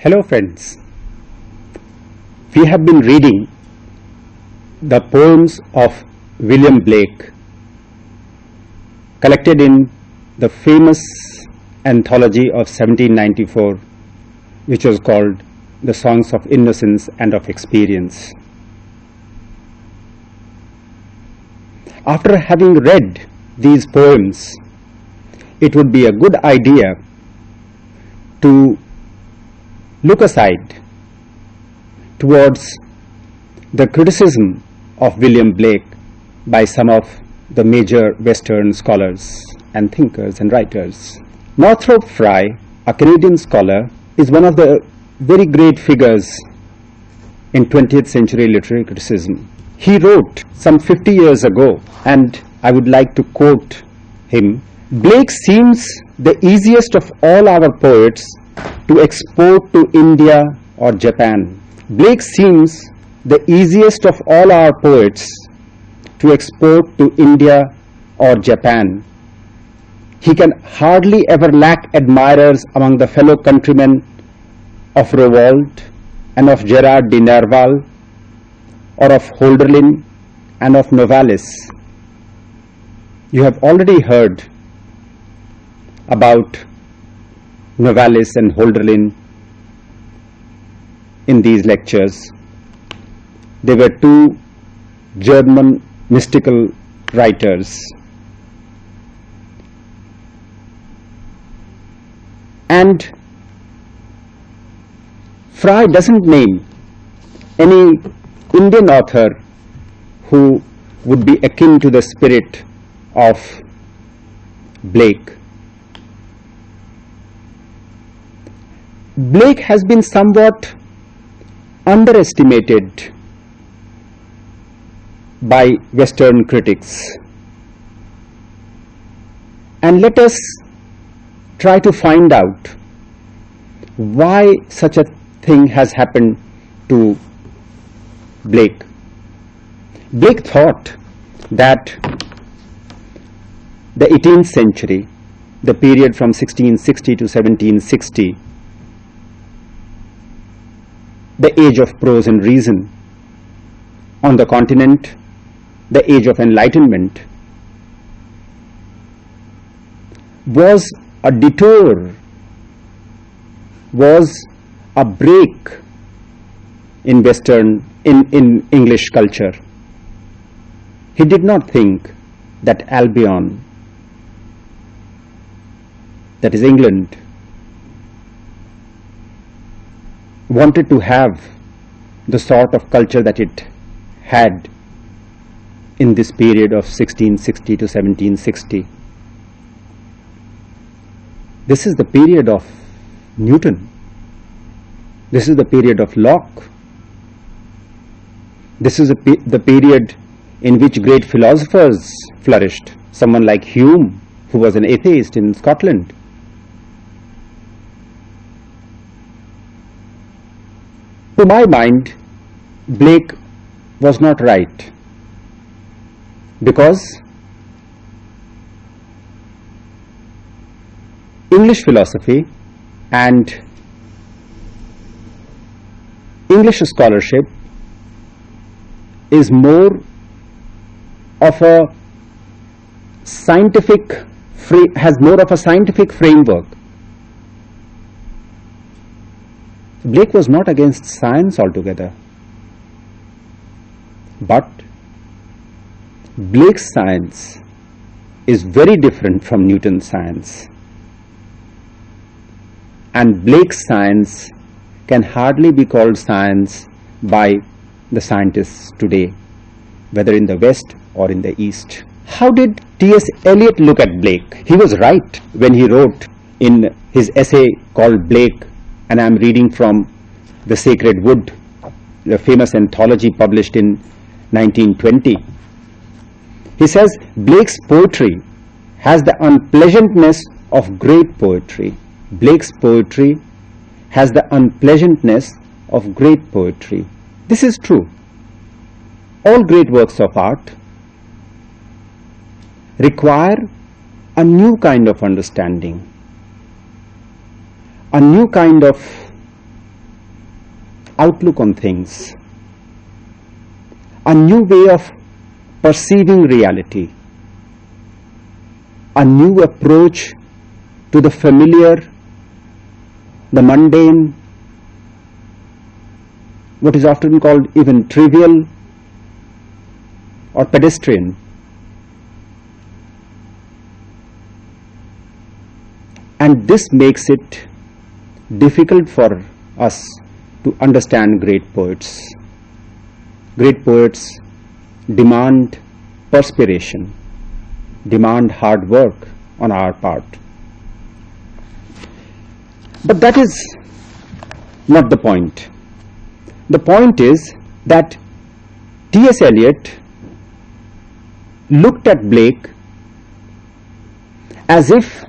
Hello friends, we have been reading the poems of William Blake collected in the famous anthology of 1794, which was called The Songs of Innocence and of Experience. After having read these poems, it would be a good idea to look aside towards the criticism of William Blake by some of the major Western scholars and thinkers and writers. Northrop Frye, a Canadian scholar, is one of the very great figures in 20th century literary criticism. He wrote some 50 years ago, and I would like to quote him, "Blake seems the easiest of all our poets to export to India or Japan. Blake seems the easiest of all our poets to export to India or Japan. He can hardly ever lack admirers among the fellow countrymen of Rowohlt and of Gerard de Nerval, or of Holderlin and of Novalis." You have already heard about Novalis and Holderlin in these lectures. They were two German mystical writers. And Frye doesn't name any Indian author who would be akin to the spirit of Blake. Blake has been somewhat underestimated by Western critics. And let us try to find out why such a thing has happened to Blake. Blake thought that the 18th century, the period from 1660 to 1760, the age of prose and reason on the continent, the age of enlightenment, was a detour, was a break in English culture. He did not think that Albion, that is England, wanted to have the sort of culture that it had in this period of 1660 to 1760. This is the period of Newton. This is the period of Locke. This is the period in which great philosophers flourished. Someone like Hume, who was an atheist in Scotland. To my mind, Blake was not right, because English philosophy and English scholarship is more of a scientific framework. Blake was not against science altogether, but Blake's science is very different from Newton's science, and Blake's science can hardly be called science by the scientists today, whether in the West or in the East. How did T.S. Eliot look at Blake? He was right when he wrote in his essay called Blake, and I am reading from The Sacred Wood, the famous anthology published in 1920. He says, Blake's poetry has the unpleasantness of great poetry. Blake's poetry has the unpleasantness of great poetry. This is true. All great works of art require a new kind of understanding, a new kind of outlook on things, a new way of perceiving reality, a new approach to the familiar, the mundane, what is often called even trivial or pedestrian. And this makes it difficult for us to understand great poets. Great poets demand perspiration, demand hard work on our part. But that is not the point. The point is that T.S. Eliot looked at Blake as if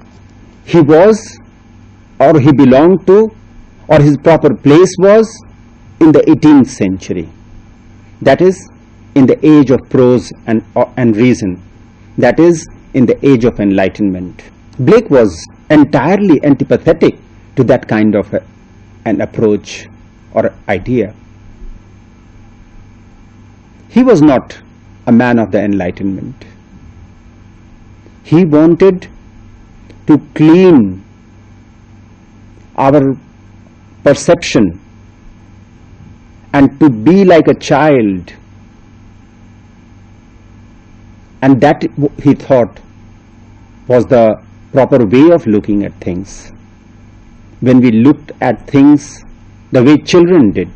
he was, or he belonged to, or his proper place was in the 18th century. That is, in the age of prose and reason. That is, in the age of enlightenment. Blake was entirely antipathetic to that kind of an approach or idea. He was not a man of the Enlightenment. He wanted to clean our perception and to be like a child, and that he thought was the proper way of looking at things. When we looked at things the way children did,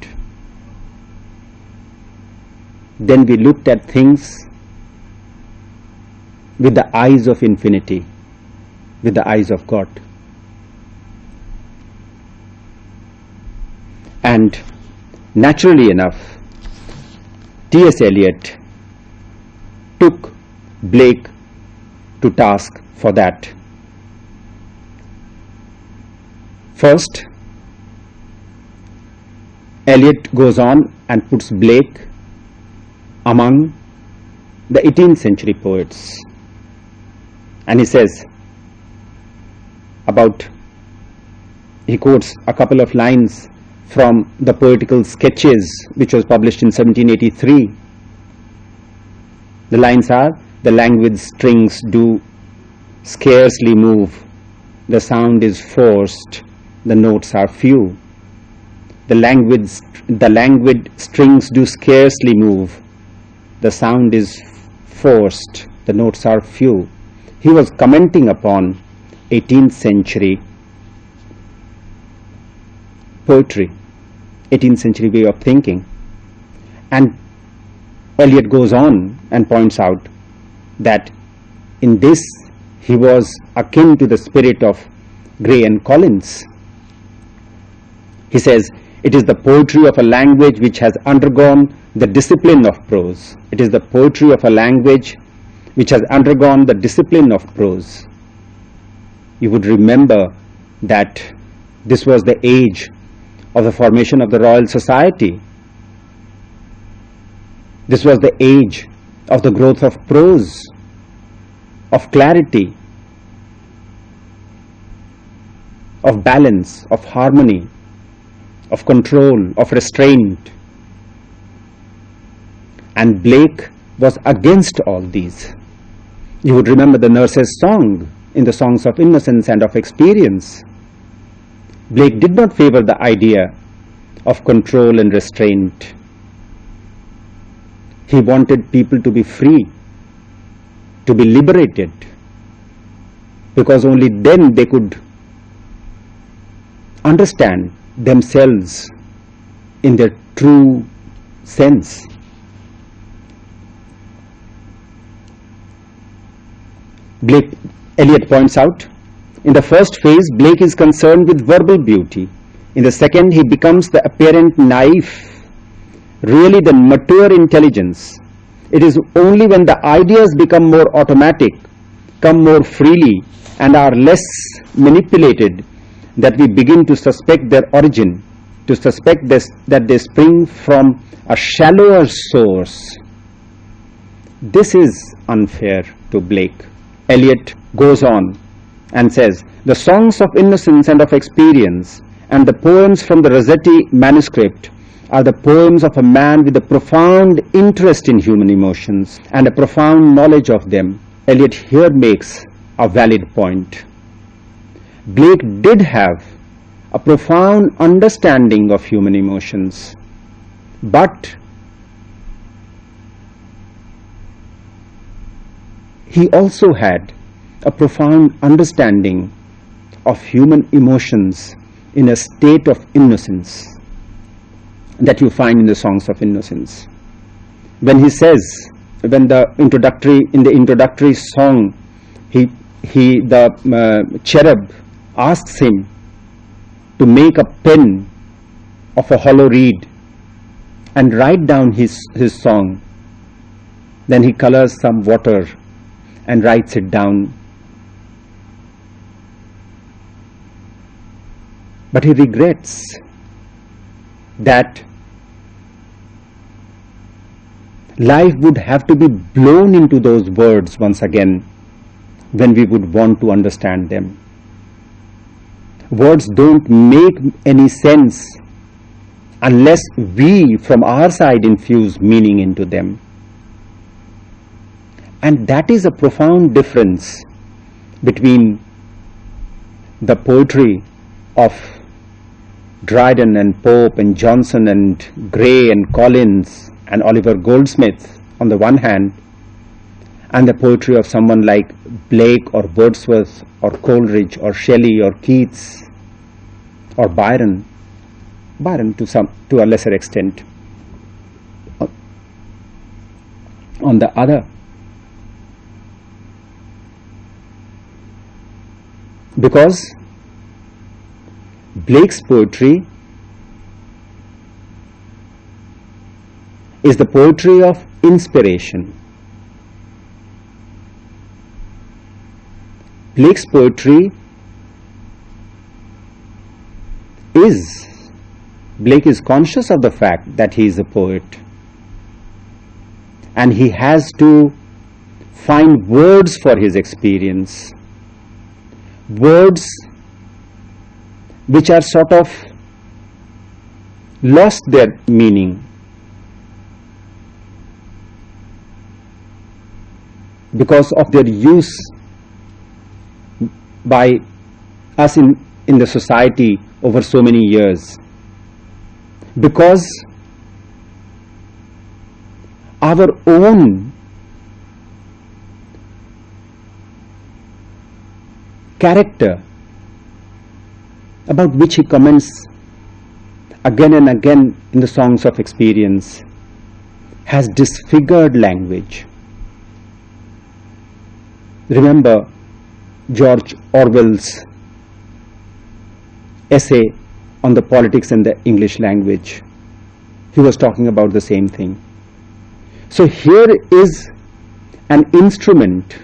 then we looked at things with the eyes of infinity, with the eyes of God. And naturally enough, T.S. Eliot took Blake to task for that. First, Eliot goes on and puts Blake among the 18th century poets. And he says he quotes a couple of lines from the Poetical Sketches, which was published in 1783. The lines are, "The languid strings do scarcely move, the sound is forced, the notes are few. The languid strings do scarcely move, the sound is forced, the notes are few." He was commenting upon 18th century poetry, 18th century way of thinking. And Eliot goes on and points out that in this he was akin to the spirit of Gray and Collins. He says, "It is the poetry of a language which has undergone the discipline of prose." It is the poetry of a language which has undergone the discipline of prose. You would remember that this was the age of the formation of the Royal Society. This was the age of the growth of prose, of clarity, of balance, of harmony, of control, of restraint. And Blake was against all these. You would remember the nurse's song in the songs of Innocence and of Experience. Blake did not favor the idea of control and restraint. He wanted people to be free, to be liberated, because only then they could understand themselves in their true sense. Eliot points out, in the first phase, Blake is concerned with verbal beauty. In the second, he becomes the apparent naif, really the mature intelligence. It is only when the ideas become more automatic, come more freely, and are less manipulated that we begin to suspect their origin, to suspect that they spring from a shallower source. This is unfair to Blake. Eliot goes on and says, "The songs of Innocence and of Experience and the poems from the Rossetti manuscript are the poems of a man with a profound interest in human emotions and a profound knowledge of them. Eliot here makes a valid point. Blake did have a profound understanding of human emotions, but he also had a profound understanding of human emotions in a state of innocence that you find in the Songs of Innocence. When he says, when in the introductory song, the cherub asks him to make a pen of a hollow reed and write down his song. Then he colors some water and writes it down. But he regrets that life would have to be blown into those words once again when we would want to understand them. Words don't make any sense unless we from our side infuse meaning into them. And that is a profound difference between the poetry of Dryden and Pope and Johnson and Gray and Collins and Oliver Goldsmith on the one hand, and the poetry of someone like Blake or Wordsworth or Coleridge or Shelley or Keats or Byron to a lesser extent on the other. Because Blake's poetry is the poetry of inspiration. Blake's poetry Blake is conscious of the fact that he is a poet, and he has to find words for his experience, words which are sort of lost their meaning because of their use by us in the society over so many years, because our own character, about which he comments again and again in the Songs of Experience, has disfigured language. Remember George Orwell's essay on the politics in the English language. He was talking about the same thing. So here is an instrument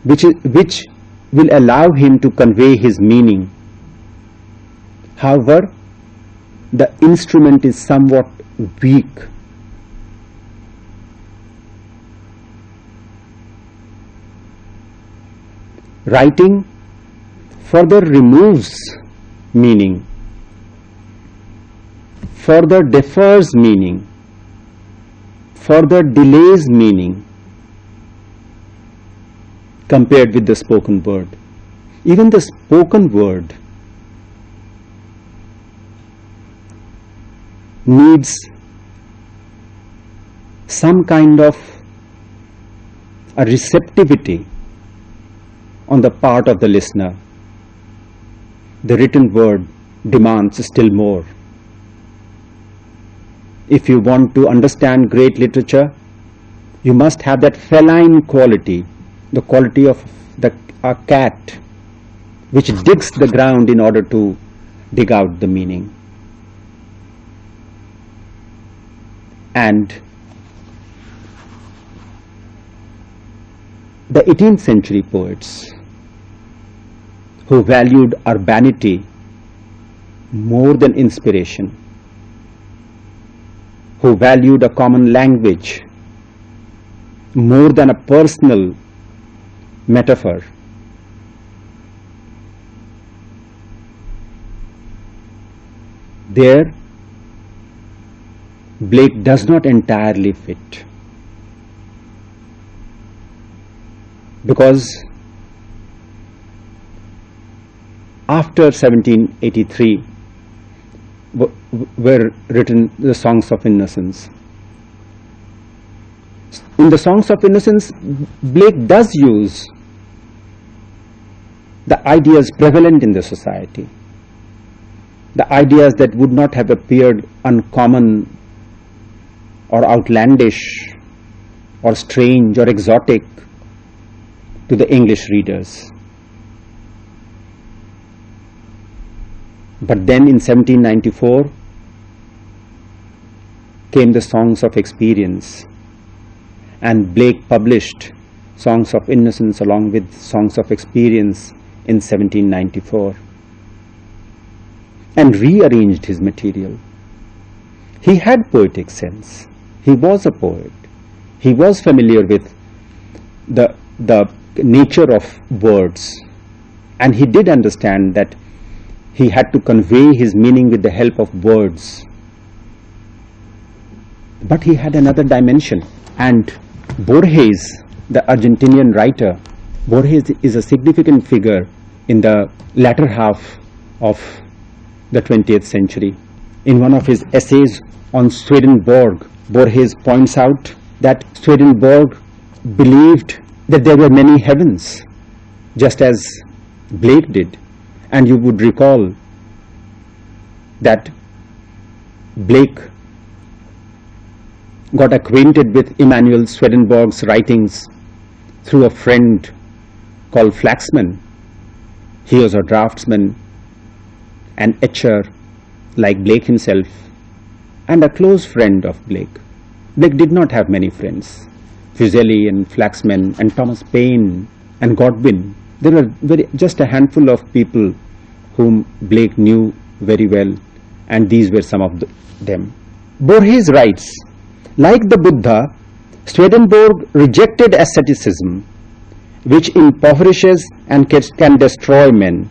which will allow him to convey his meaning. However, the instrument is somewhat weak. Writing further removes meaning, further defers meaning, further delays meaning compared with the spoken word. Even the spoken word needs some kind of a receptivity on the part of the listener. The written word demands still more. If you want to understand great literature, you must have that feline quality, the quality of a cat which digs the ground in order to dig out the meaning. And the 18th century poets who valued urbanity more than inspiration, who valued a common language more than a personal metaphor, their Blake does not entirely fit, because after 1783 were written the Songs of Innocence. In the Songs of Innocence, Blake does use the ideas prevalent in the society, the ideas that would not have appeared uncommon or outlandish or strange or exotic to the English readers. But then in 1794 came the Songs of Experience, and Blake published Songs of Innocence along with Songs of Experience in 1794 and rearranged his material. He had poetic sense. He was a poet. He was familiar with the nature of words, and he did understand that he had to convey his meaning with the help of words. But he had another dimension, and Borges, the Argentinian writer, Borges is a significant figure in the latter half of the 20th century. In one of his essays on Swedenborg, Borges points out that Swedenborg believed that there were many heavens, just as Blake did. And you would recall that Blake got acquainted with Emanuel Swedenborg's writings through a friend called Flaxman. He was a draftsman, an etcher like Blake himself, and a close friend of Blake. Blake did not have many friends. Fuseli and Flaxman and Thomas Paine and Godwin. There were just a handful of people whom Blake knew very well, and these were some of them. Borges writes, like the Buddha, Swedenborg rejected asceticism, which impoverishes and can destroy men.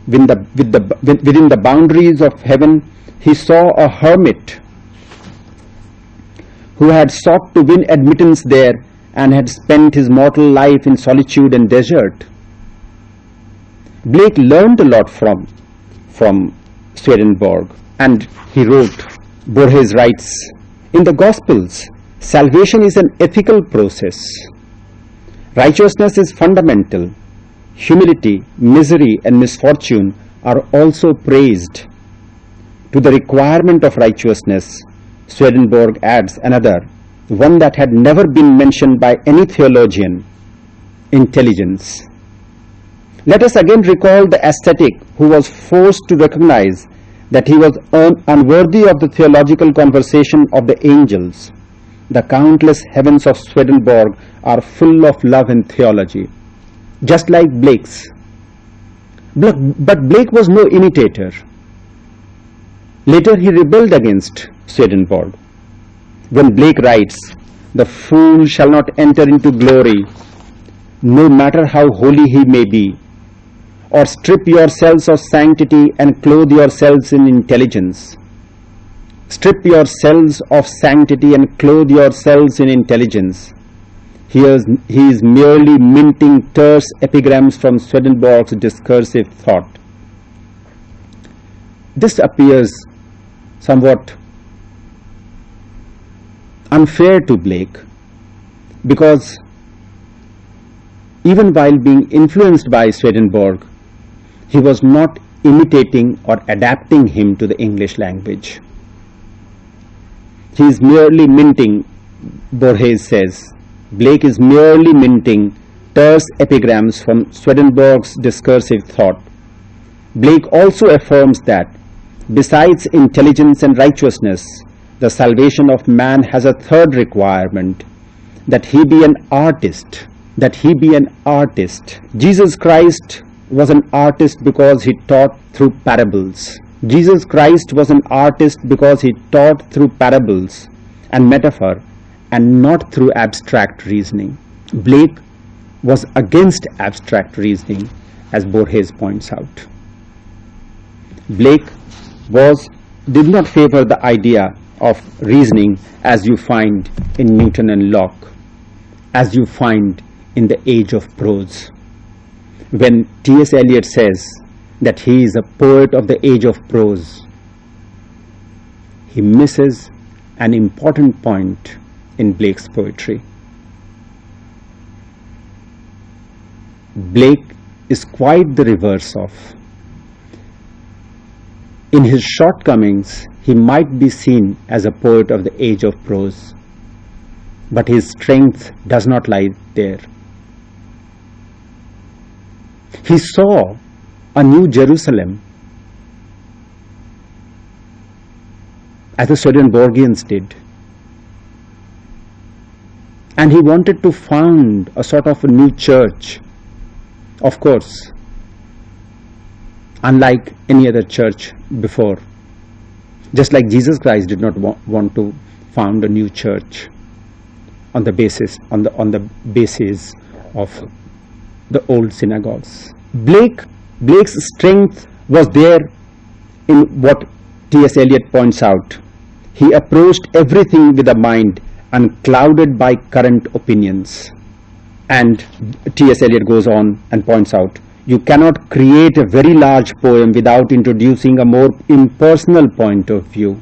Within the boundaries of heaven, he saw a hermit who had sought to win admittance there and had spent his mortal life in solitude and desert. Blake learned a lot from Swedenborg, and he wrote, Borges writes, in the Gospels, salvation is an ethical process. Righteousness is fundamental. Humility, misery, and misfortune are also praised. To the requirement of righteousness, Swedenborg adds another, one that had never been mentioned by any theologian, intelligence. Let us again recall the ascetic who was forced to recognize that he was unworthy of the theological conversation of the angels. The countless heavens of Swedenborg are full of love and theology, just like Blake's. But Blake was no imitator. Later he rebelled against Swedenborg. When Blake writes, the fool shall not enter into glory, no matter how holy he may be, or strip yourselves of sanctity and clothe yourselves in intelligence. Strip yourselves of sanctity and clothe yourselves in intelligence. He is merely minting terse epigrams from Swedenborg's discursive thought. This appears somewhat unfair to Blake, because even while being influenced by Swedenborg, he was not imitating or adapting him to the English language. He is merely minting, Borges says, Blake is merely minting terse epigrams from Swedenborg's discursive thought. Blake also affirms that, besides intelligence and righteousness, the salvation of man has a third requirement, that he be an artist. That he be an artist. Jesus Christ was an artist because he taught through parables. Jesus Christ was an artist because he taught through parables and metaphor and not through abstract reasoning. Blake was against abstract reasoning, as Borges points out. Blake did not favor the idea of reasoning as you find in Newton and Locke, as you find in the age of prose. When T.S. Eliot says that he is a poet of the age of prose, he misses an important point in Blake's poetry. Blake is quite the reverse of. In his shortcomings, he might be seen as a poet of the age of prose, but his strength does not lie there. He saw a new Jerusalem, as the Swedenborgians did, and he wanted to found a sort of a new church. Of course, unlike any other church before, just like Jesus Christ did not want to found a new church on the basis of the old synagogues. Blake's strength was there in what T.S. Eliot points out. He approached everything with a mind unclouded by current opinions. And T.S. Eliot goes on and points out, you cannot create a very large poem without introducing a more impersonal point of view.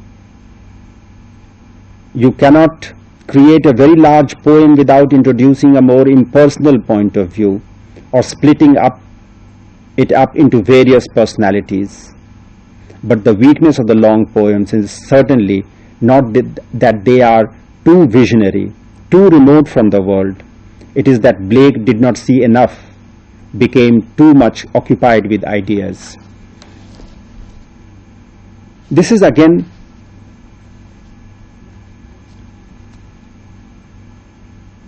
You cannot create a very large poem without introducing a more impersonal point of view, or splitting it up into various personalities. But the weakness of the long poems is certainly not that they are too visionary, too remote from the world. It is that Blake did not see enough, became too much occupied with ideas. This is again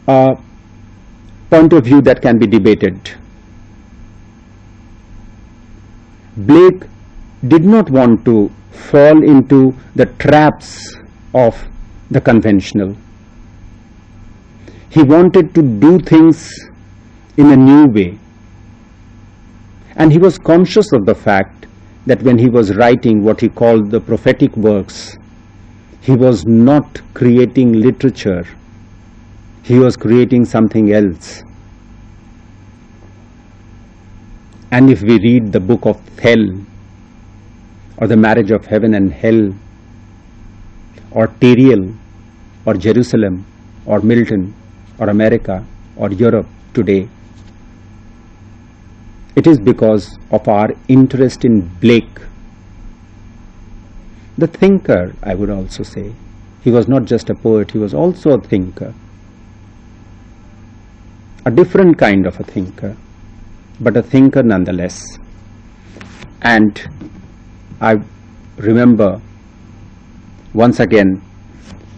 a point of view that can be debated. Blake did not want to fall into the traps of the conventional. He wanted to do things in a new way. And he was conscious of the fact that when he was writing what he called the prophetic works, he was not creating literature. He was creating something else. And if we read the book of Hell, or the marriage of heaven and hell, or Tyriel, or Jerusalem, or Milton, or America, or Europe today, it is because of our interest in Blake, the thinker, I would also say. He was not just a poet, he was also a thinker. A different kind of a thinker, but a thinker nonetheless. And I remember once again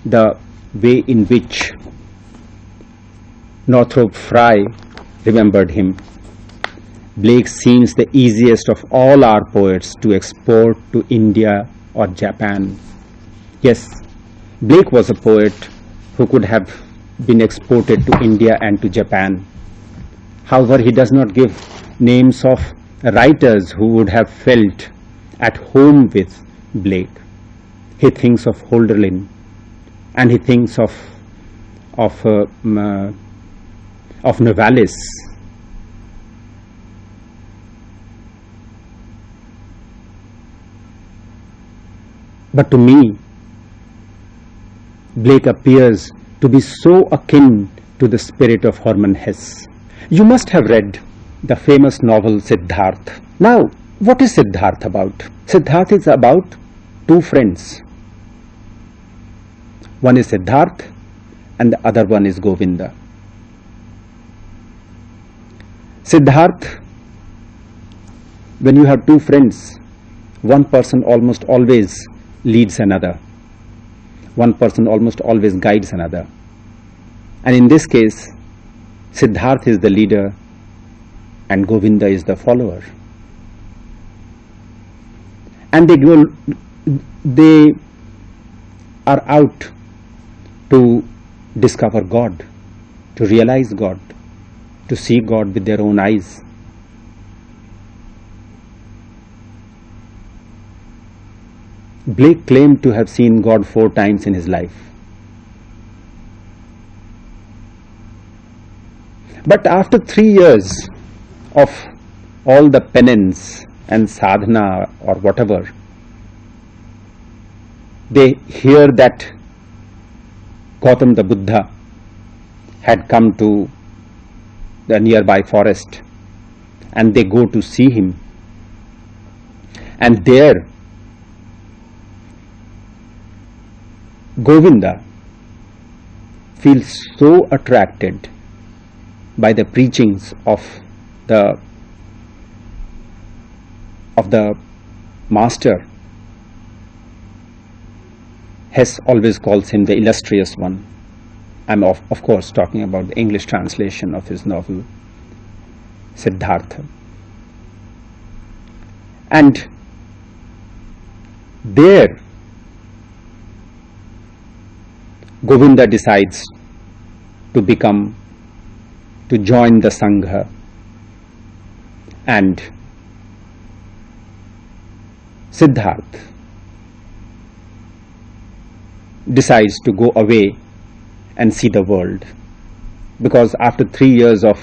the way in which Northrop Frye remembered him. Blake seems the easiest of all our poets to export to India or Japan. Yes, Blake was a poet who could have been exported to India and to Japan. However, he does not give names of writers who would have felt at home with Blake. He thinks of Hölderlin, and he thinks of Novalis. But to me, Blake appears to be so akin to the spirit of Hermann Hesse. You must have read the famous novel Siddhartha. Now, what is Siddhartha about? Siddhartha is about two friends. One is Siddhartha and the other one is Govinda. Siddhartha, when you have two friends, one person almost always leads another. One person almost always guides another. And in this case, Siddhartha is the leader and Govinda is the follower. And they are out to discover God, to realize God, to see God with their own eyes. Blake claimed to have seen God 4 times in his life. But after 3 years of all the penance and sadhana or whatever, they hear that Gautam the Buddha had come to the nearby forest, and they go to see him. And there Govinda feels so attracted by the preachings of the master. Hess always calls him the illustrious one. I'm of course talking about the English translation of his novel Siddhartha. And there Govinda decides to join the Sangha, and Siddhartha decides to go away and see the world, because after 3 years of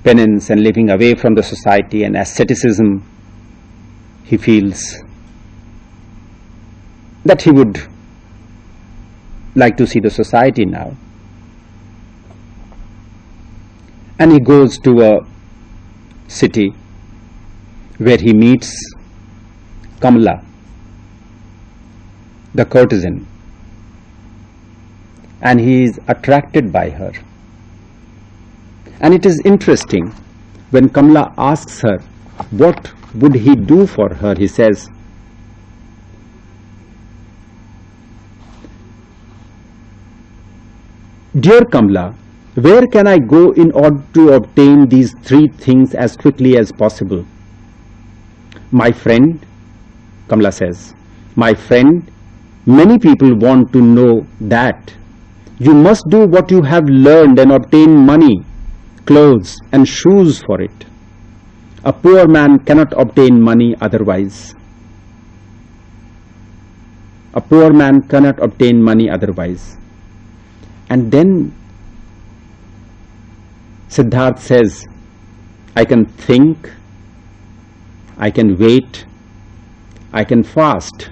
penance and living away from the society and asceticism, he feels that he would like to see the society now. And he goes to a city where he meets Kamala, the courtesan, and he is attracted by her. And it is interesting, when Kamala asks her what would he do for her, he says, "Dear Kamala, where can I go in order to obtain these 3 things as quickly as possible?" "My friend," Kamala says, "my friend, many people want to know that. You must do what you have learned and obtain money, clothes and shoes for it. A poor man cannot obtain money otherwise. A poor man cannot obtain money otherwise." And then Siddhartha says, "I can think, I can wait, I can fast."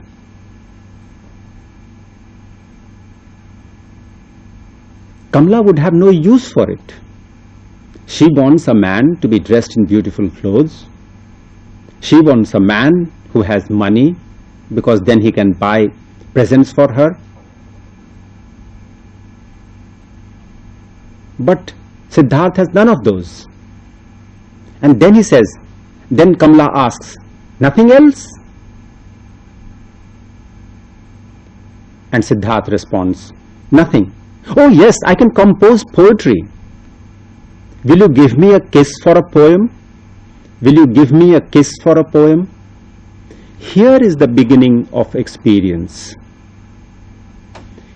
Kamala would have no use for it. She wants a man to be dressed in beautiful clothes. She wants a man who has money, because then he can buy presents for her. But Siddhartha has none of those. And then he says, then Kamala asks, "Nothing else?" And Siddhartha responds, "Nothing. Oh yes, I can compose poetry. Will you give me a kiss for a poem? Will you give me a kiss for a poem?" Here is the beginning of experience.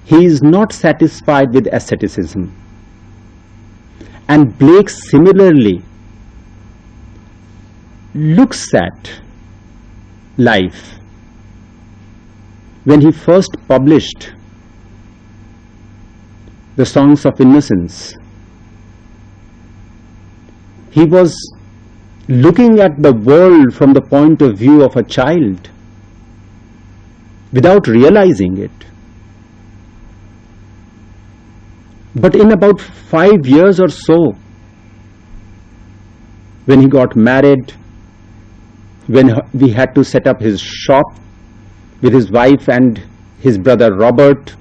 He is not satisfied with asceticism. And Blake similarly looks at life. When he first published the Songs of Innocence, he was looking at the world from the point of view of a child without realizing it. But in about 5 years or so, when he got married, when we had to set up his shop with his wife and his brother Robert,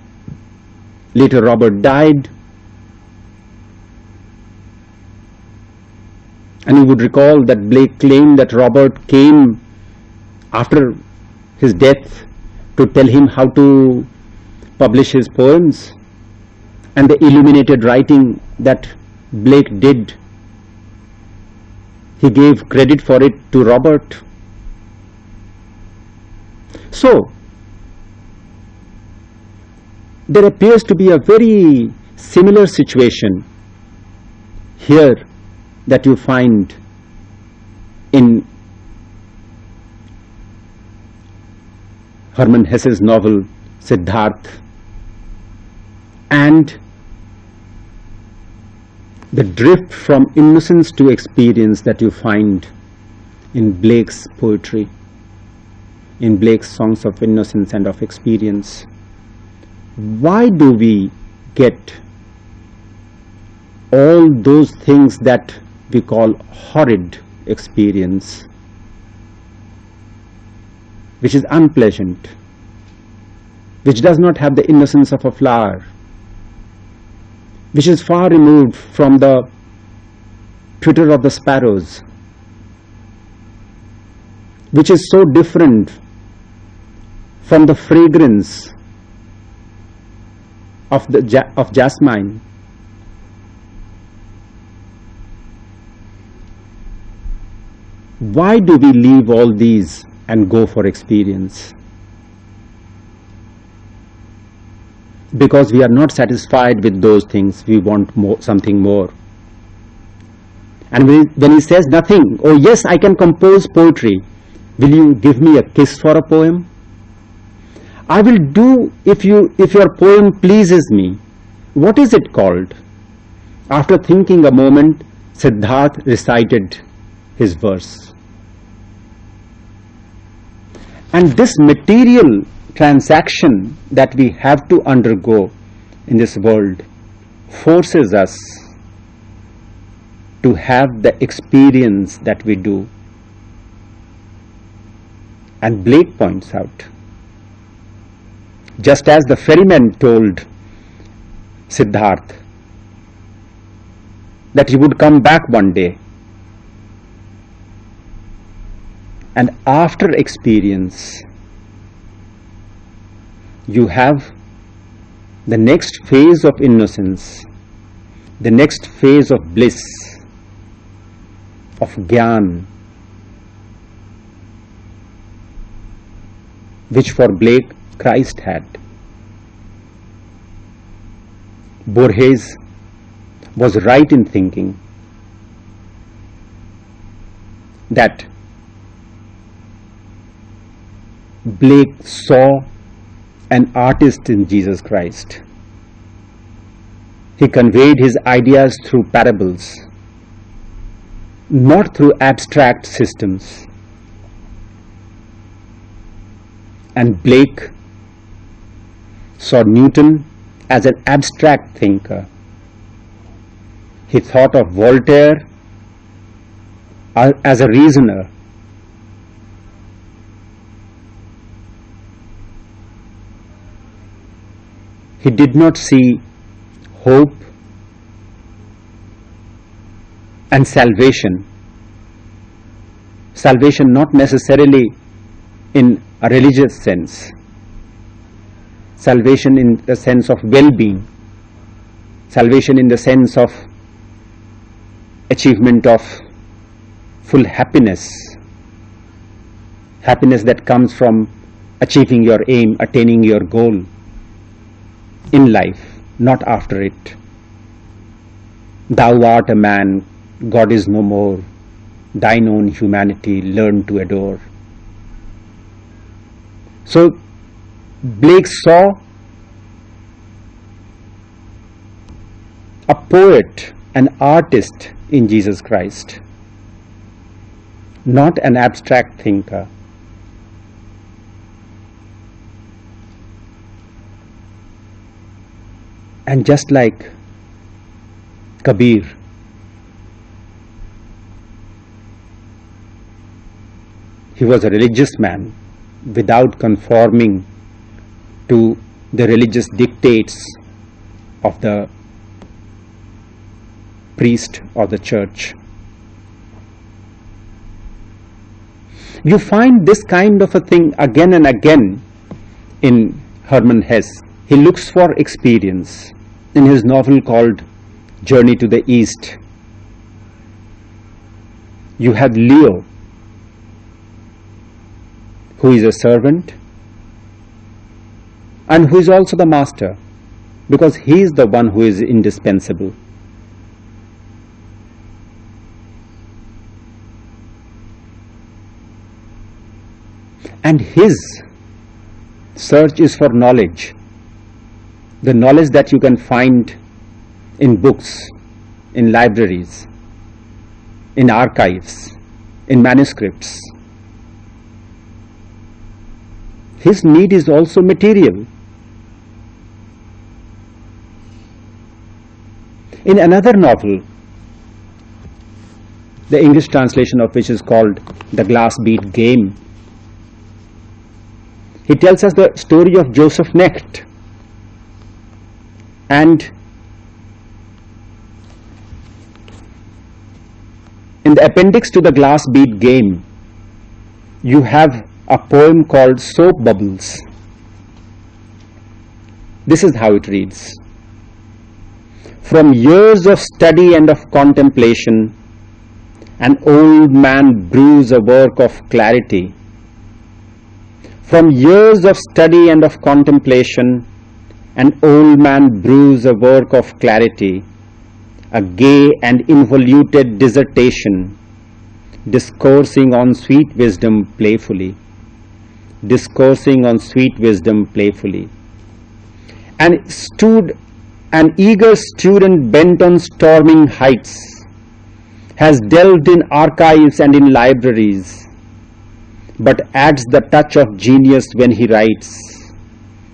later Robert died, and you would recall that Blake claimed that Robert came after his death to tell him how to publish his poems. And the illuminated writing that Blake did, he gave credit for it to Robert. So, there appears to be a very similar situation here that you find in Hermann Hesse's novel Siddharth, and the drift from innocence to experience that you find in Blake's poetry, in Blake's songs of innocence and of experience. Why do we get all those things that we call horrid experience, which is unpleasant, which does not have the innocence of a flower, which is far removed from the twitter of the sparrows, which is so different from the fragrance of jasmine? Why do we leave all these and go for experience? Because we are not satisfied with those things. We want more, something more. And when he says nothing, oh yes, I can compose poetry, will you give me a kiss for a poem? I will do if your poem pleases me. What is it called? After thinking a moment, Siddharth recited his verse. And this material transaction that we have to undergo in this world forces us to have the experience that we do. And Blake points out, just as the ferryman told Siddharth that he would come back one day, and after experience you have the next phase of innocence, the next phase of bliss, of Gyan, which for Blake Christ had. Borges was right in thinking that Blake saw an artist in Jesus Christ. He conveyed his ideas through parables, not through abstract systems. And Blake saw Newton as an abstract thinker. He thought of Voltaire as a reasoner. He did not see hope and salvation. Salvation not necessarily in a religious sense. Salvation in the sense of well-being. Salvation in the sense of achievement of full happiness. Happiness that comes from achieving your aim, attaining your goal in life, not after it. Thou art a man, God is no more, thine own humanity learn to adore. So Blake saw a poet, an artist in Jesus Christ, not an abstract thinker. And just like Kabir, he was a religious man without conforming to the religious dictates of the priest or the church. You find this kind of a thing again and again in Hermann Hesse. He looks for experience. In his novel called Journey to the East, you have Leo, who is a servant and who is also the master, because he is the one who is indispensable. And his Search is for knowledge. The knowledge that you can find in books, in libraries, in archives, in manuscripts. His need is also material. In another novel, the English translation of which is called The Glass Bead Game, he tells us the story of Joseph Knecht. And in the appendix to The Glass Bead Game, you have a poem called Soap Bubbles. This is how it reads. From years of study and of contemplation, an old man brews a work of clarity. From years of study and of contemplation, an old man brews a work of clarity, a gay and involuted dissertation, discoursing on sweet wisdom playfully. Discoursing on sweet wisdom playfully. And stood an eager student bent on storming heights, has delved in archives and in libraries, but adds the touch of genius when he writes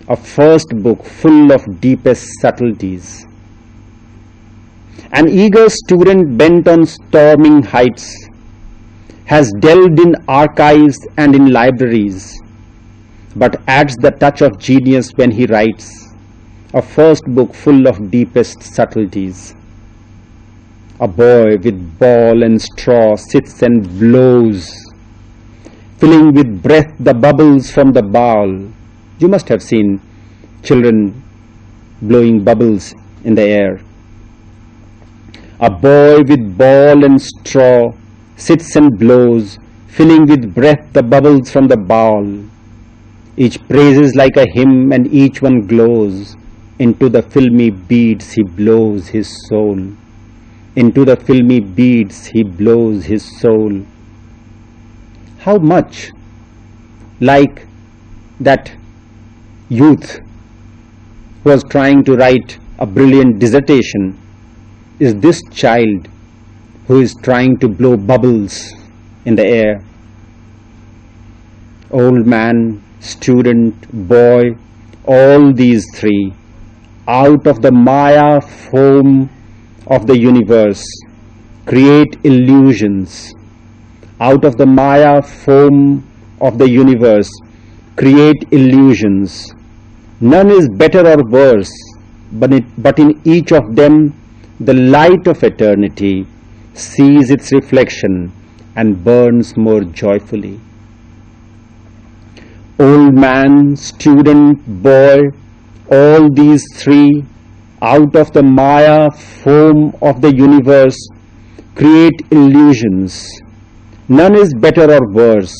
a first book full of deepest subtleties. An eager student bent on storming heights has delved in archives and in libraries, but adds the touch of genius when he writes a first book full of deepest subtleties. A boy with ball and straw sits and blows, filling with breath the bubbles from the bowl. You must have seen children blowing bubbles in the air. A boy with ball and straw sits and blows, filling with breath the bubbles from the bowl. Each praises like a hymn and each one glows. Into the filmy beads he blows his soul. Into the filmy beads he blows his soul. How much like that youth who was trying to write a brilliant dissertation is this child who is trying to blow bubbles in the air. Old man, student, boy, all these three, out of the Maya foam of the universe, create illusions. Out of the Maya foam of the universe, create illusions. None is better or worse, but in each of them the light of eternity sees its reflection and burns more joyfully. Old man, student, boy, all these three, out of the Maya foam of the universe, create illusions. None is better or worse,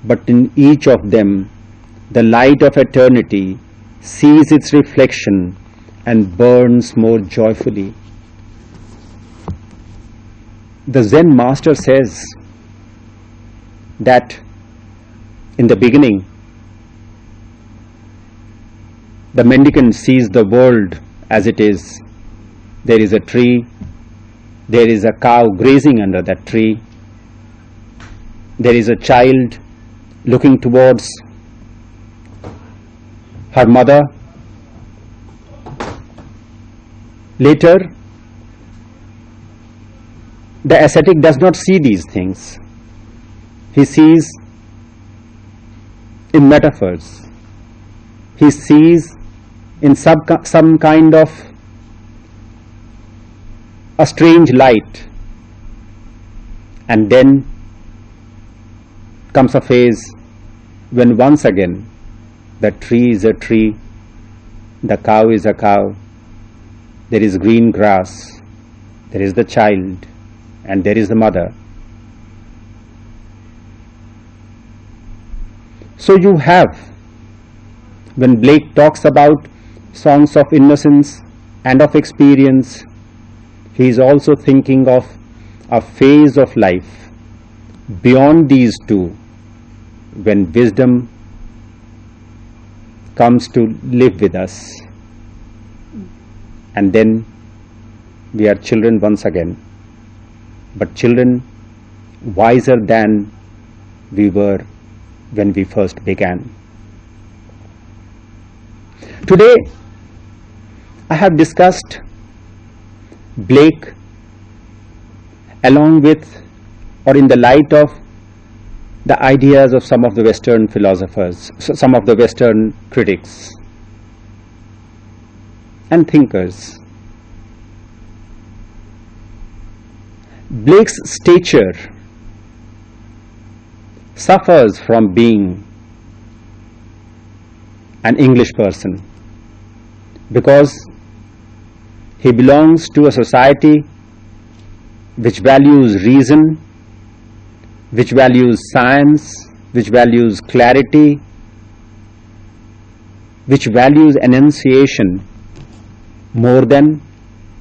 but in each of them the light of eternity sees its reflection and burns more joyfully. The Zen master says that in the beginning, the mendicant sees the world as it is. There is a tree, there is a cow grazing under that tree, there is a child looking towards her mother. Later, the ascetic does not see these things. He sees in metaphors. He sees in some kind of a strange light. And then comes a phase when once again the tree is a tree, the cow is a cow, there is green grass, there is the child, and there is the mother. So you have, when Blake talks about songs of innocence and of experience, he is also thinking of a phase of life beyond these two, when wisdom comes to live with us, and then we are children once again, but children wiser than we were when we first began. Today, I have discussed Blake along with, or in the light of, the ideas of some of the Western philosophers, some of the Western critics and thinkers. Blake's stature suffers from being an English person because he belongs to a society which values reason, which values science, which values clarity, which values enunciation more than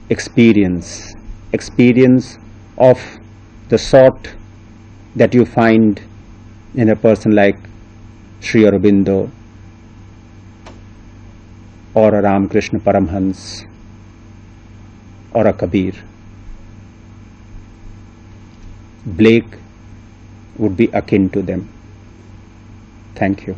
experience of the sort that you find in a person like Sri Aurobindo or a Ramakrishna Paramhans or a Kabir. Blake would be akin to them. Thank you.